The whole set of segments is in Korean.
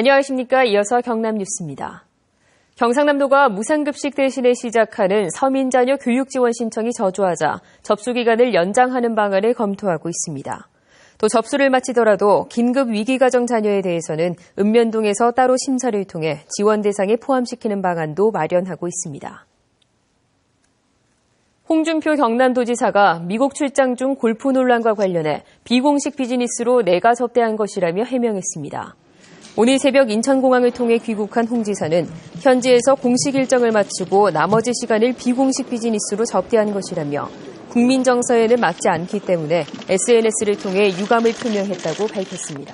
안녕하십니까. 이어서 경남 뉴스입니다. 경상남도가 무상급식 대신에 시작하는 서민 자녀 교육 지원 신청이 저조하자 접수 기간을 연장하는 방안을 검토하고 있습니다. 또 접수를 마치더라도 긴급 위기가정 자녀에 대해서는 읍면동에서 따로 심사를 통해 지원 대상에 포함시키는 방안도 마련하고 있습니다. 홍준표 경남도지사가 미국 출장 중 골프 논란과 관련해 비공식 비즈니스로 내가 접대한 것이라며 해명했습니다. 오늘 새벽 인천공항을 통해 귀국한 홍 지사는 현지에서 공식 일정을 마치고 나머지 시간을 비공식 비즈니스로 접대한 것이라며 국민 정서에는 맞지 않기 때문에 SNS를 통해 유감을 표명했다고 밝혔습니다.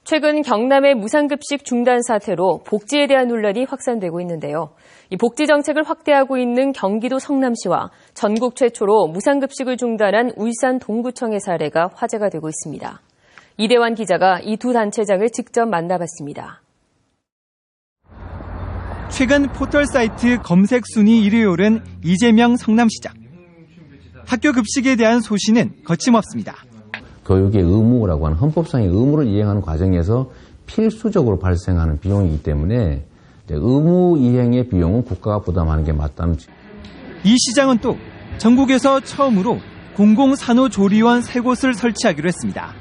최근 경남의 무상급식 중단 사태로 복지에 대한 논란이 확산되고 있는데요. 이 복지 정책을 확대하고 있는 경기도 성남시와 전국 최초로 무상급식을 중단한 울산 동구청의 사례가 화제가 되고 있습니다. 이대환 기자가 이 두 단체장을 직접 만나봤습니다. 최근 포털 사이트 검색 순위 1위에 오른 이재명 성남시장. 학교 급식에 대한 소신은 거침없습니다. 교육의 의무라고 하는 헌법상의 의무를 이행하는 과정에서 필수적으로 발생하는 비용이기 때문에 의무 이행의 비용은 국가가 부담하는 게 맞다는. 이 시장은 또 전국에서 처음으로 공공산후조리원 3곳을 설치하기로 했습니다.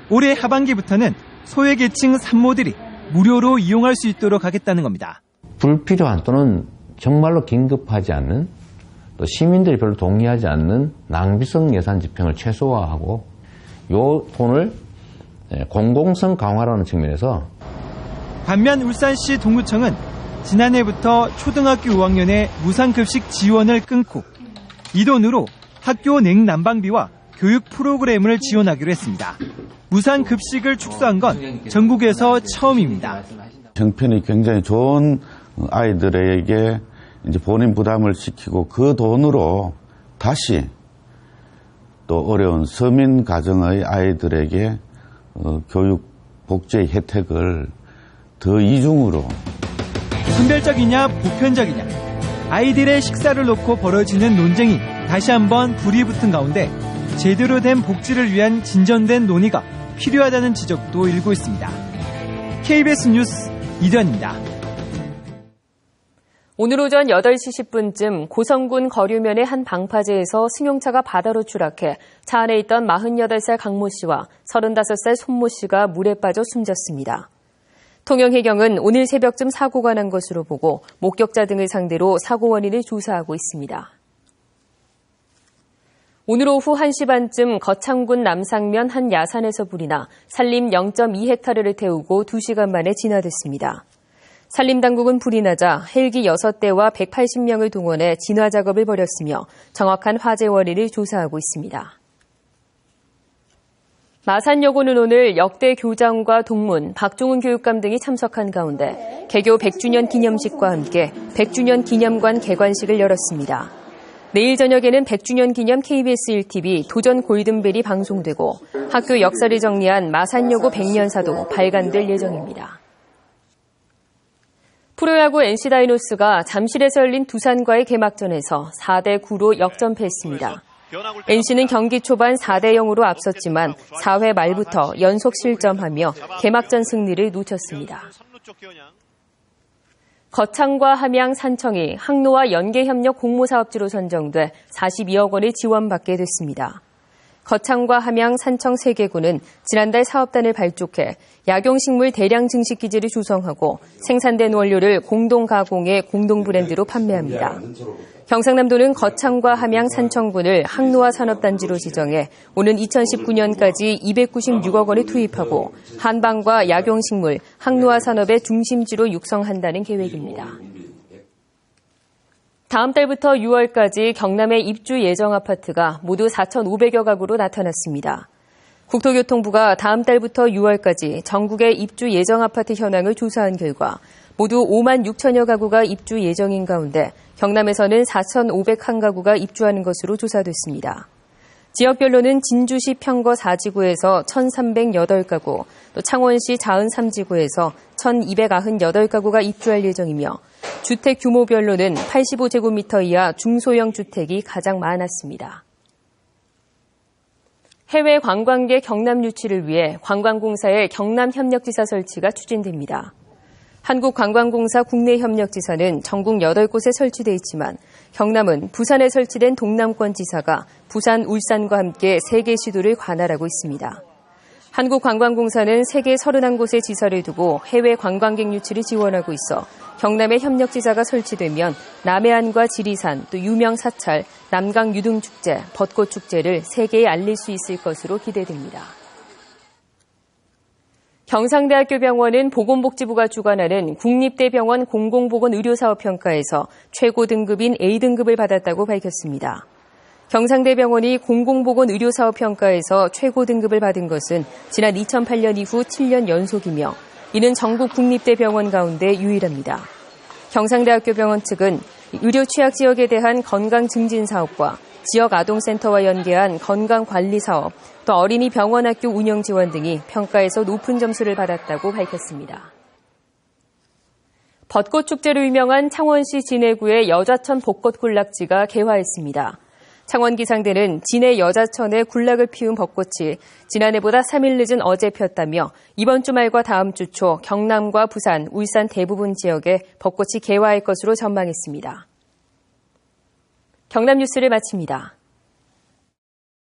올해 하반기부터는 소외계층 산모들이 무료로 이용할 수 있도록 하겠다는 겁니다. 불필요한 또는 정말로 긴급하지 않는 또 시민들이 별로 동의하지 않는 낭비성 예산 집행을 최소화하고 요 돈을 공공성 강화라는 측면에서. 반면 울산시 동구청은 지난해부터 초등학교 5학년의 무상급식 지원을 끊고 이 돈으로 학교 냉난방비와 교육 프로그램을 지원하기로 했습니다. 무상급식을 축소한 건 전국에서 처음입니다. 형편이 굉장히 좋은 아이들에게 이제 본인 부담을 시키고 그 돈으로 다시 또 어려운 서민 가정의 아이들에게 교육 복지의 혜택을 더 이중으로. 선별적이냐 보편적이냐 아이들의 식사를 놓고 벌어지는 논쟁이 다시 한번 불이 붙은 가운데 제대로 된 복지를 위한 진전된 논의가 필요하다는 지적도 일고 있습니다. KBS 뉴스 이대환입니다. 오늘 오전 8시 10분쯤 고성군 거류면의 한 방파제에서 승용차가 바다로 추락해 차 안에 있던 48살 강모 씨와 35살 손모 씨가 물에 빠져 숨졌습니다. 통영해경은 오늘 새벽쯤 사고가 난 것으로 보고 목격자 등을 상대로 사고 원인을 조사하고 있습니다. 오늘 오후 1시 반쯤 거창군 남상면 한 야산에서 불이 나 산림 0.2헥타르를 태우고 2시간 만에 진화됐습니다. 산림당국은 불이 나자 헬기 6대와 180명을 동원해 진화 작업을 벌였으며 정확한 화재 원인을 조사하고 있습니다. 마산여고는 오늘 역대 교장과 동문, 박종훈 교육감 등이 참석한 가운데 개교 100주년 기념식과 함께 100주년 기념관 개관식을 열었습니다. 내일 저녁에는 100주년 기념 KBS 1TV 도전 골든벨이 방송되고 학교 역사를 정리한 마산여고 100년사도 발간될 예정입니다. 프로야구 NC 다이노스가 잠실에서 열린 두산과의 개막전에서 4대9로 역전패했습니다. NC는 경기 초반 4대0으로 앞섰지만 4회 말부터 연속 실점하며 개막전 승리를 놓쳤습니다. 거창과 함양, 산청이 항로와 연계협력 공모사업지로 선정돼 42억 원을 지원받게 됐습니다. 거창과 함양, 산청 3개구는 지난달 사업단을 발족해 약용식물 대량 증식 기지를 조성하고 생산된 원료를 공동 가공해 공동 브랜드로 판매합니다. 경상남도는 거창과 함양, 산청군을 항로화 산업단지로 지정해 오는 2019년까지 296억 원을 투입하고 한방과 약용식물, 항로화 산업의 중심지로 육성한다는 계획입니다. 다음 달부터 6월까지 경남의 입주 예정 아파트가 모두 4,500여 가구로 나타났습니다. 국토교통부가 다음 달부터 6월까지 전국의 입주 예정 아파트 현황을 조사한 결과 모두 5만 6천여 가구가 입주 예정인 가운데 경남에서는 4,501가구가 입주하는 것으로 조사됐습니다. 지역별로는 진주시 평거 4지구에서 1,308가구, 또 창원시 자은 3지구에서 1,298가구가 입주할 예정이며 주택 규모별로는 85제곱미터 이하 중소형 주택이 가장 많았습니다. 해외 관광객 경남 유치를 위해 관광공사의 경남협력지사 설치가 추진됩니다. 한국관광공사 국내협력지사는 전국 8곳에 설치돼 있지만 경남은 부산에 설치된 동남권 지사가 부산, 울산과 함께 3개 시도를 관할하고 있습니다. 한국관광공사는 세계 31곳의 지사를 두고 해외 관광객 유치를 지원하고 있어 경남의 협력지사가 설치되면 남해안과 지리산, 또 유명 사찰, 남강 유등축제, 벚꽃축제를 세계에 알릴 수 있을 것으로 기대됩니다. 경상대학교 병원은 보건복지부가 주관하는 국립대병원 공공보건의료사업평가에서 최고 등급인 A등급을 받았다고 밝혔습니다. 경상대병원이 공공보건의료사업평가에서 최고 등급을 받은 것은 지난 2008년 이후 7년 연속이며 이는 전국 국립대병원 가운데 유일합니다. 경상대학교 병원 측은 의료 취약 지역에 대한 건강 증진 사업과 지역 아동센터와 연계한 건강관리 사업, 또 어린이 병원 학교 운영 지원 등이 평가에서 높은 점수를 받았다고 밝혔습니다. 벚꽃축제로 유명한 창원시 진해구의 여자천 벚꽃 군락지가 개화했습니다. 창원기상대는 진해 여자천에 군락을 피운 벚꽃이 지난해보다 3일 늦은 어제 폈다며 이번 주말과 다음 주 초 경남과 부산, 울산 대부분 지역에 벚꽃이 개화할 것으로 전망했습니다. 경남 뉴스를 마칩니다.